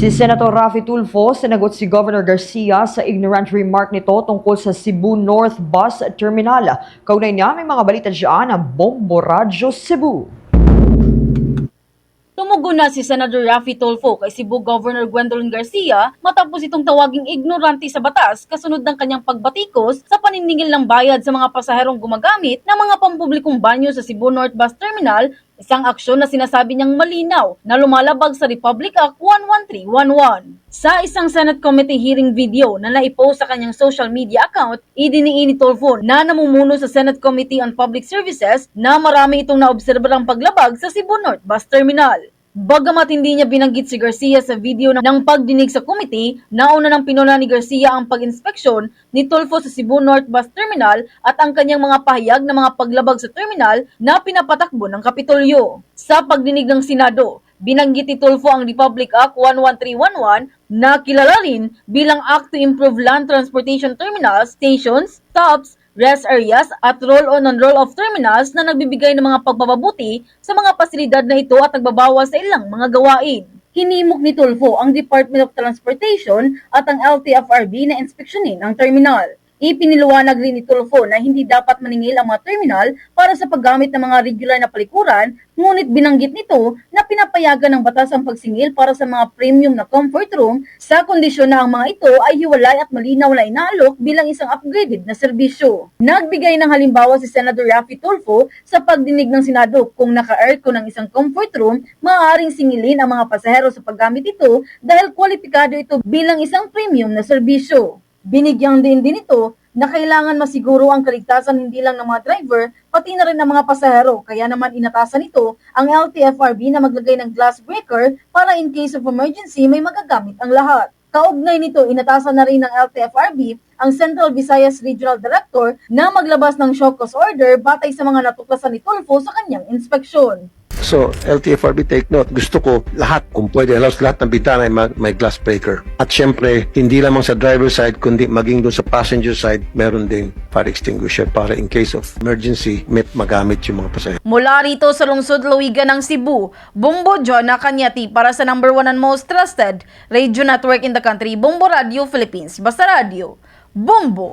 Si Senator Raffy Tulfo sinagot si Governor Garcia sa ignorant remark nito tungkol sa Cebu North Bus Terminal. Kaugnay niya may mga balita dyan ang Bombo Radyo Cebu. Tumugon na si Senator Raffy Tulfo kay Cebu Governor Gwendolyn Garcia matapos itong tawaging ignorante sa batas kasunod ng kanyang pagbatikos sa paniningil ng bayad sa mga pasaherong gumagamit ng mga pampublikong banyo sa Cebu North Bus Terminal, isang aksyon na sinasabi niyang malinaw na lumalabag sa Republic Act 11311. Sa isang Senate Committee hearing video na naipost sa kanyang social media account, idiniin ni Tulfo na namumuno sa Senate Committee on Public Services na marami itong naobserbarang paglabag sa Cebu North Bus Terminal. Bagamat hindi niya binanggit si Garcia sa video ng pagdinig sa committee, nauna ng pinuna ni Garcia ang pag-inspeksyon ni Tulfo sa Cebu North Bus Terminal at ang kanyang mga pahayag na mga paglabag sa terminal na pinapatakbo ng Kapitolyo. Sa pagdinig ng Senado, binanggit ni Tulfo ang Republic Act 11311 na kilala rin bilang Act to Improve Land Transportation Terminals, Stations, Stops, rest areas at roll-on and roll-off terminals na nagbibigay ng mga pagbababuti sa mga pasilidad na ito at nagbabawas sa ilang mga gawain. Hinimok ni Tulfo ang Department of Transportation at ang LTFRB na inspeksyonin ang terminal. Ipiniliwanag rin ni Tulfo na hindi dapat maningil ang mga terminal para sa paggamit ng mga regular na palikuran, ngunit binanggit nito na pinapayagan ng batas ang pagsingil para sa mga premium na comfort room sa kondisyon na ang mga ito ay hiwalay at malinaw na inaalok bilang isang upgraded na serbisyo. Nagbigay ng halimbawa si Senator Raffy Tulfo sa pagdinig ng Senado kung naka-aircon ng isang comfort room, maaaring singilin ang mga pasahero sa paggamit ito dahil kwalipikado ito bilang isang premium na serbisyo. Binigyang din ito na kailangan masiguro ang kaligtasan hindi lang ng mga driver, pati na rin ng mga pasahero. Kaya naman inatasan ito ang LTFRB na maglagay ng glass breaker para in case of emergency may magagamit ang lahat. Kaugnay nito, inatasan na rin ng LTFRB ang Central Visayas Regional Director na maglabas ng shock cause order batay sa mga natuklasan ni Tulfo sa kanyang inspeksyon. So, LTFRB, take note. Gusto ko lahat, kung pwede, halos lahat ng bintana ay may glass breaker. At syempre, hindi lamang sa driver side, kundi maging doon sa passenger side, meron din fire extinguisher para in case of emergency, magamit yung mga pasahero. Mula rito sa lungsod Lawigan ng Cebu, Bombo Jonah Cañati para sa number 1 and most trusted radio network in the country, Bombo Radio Philippines. Basta Radio, Bombo!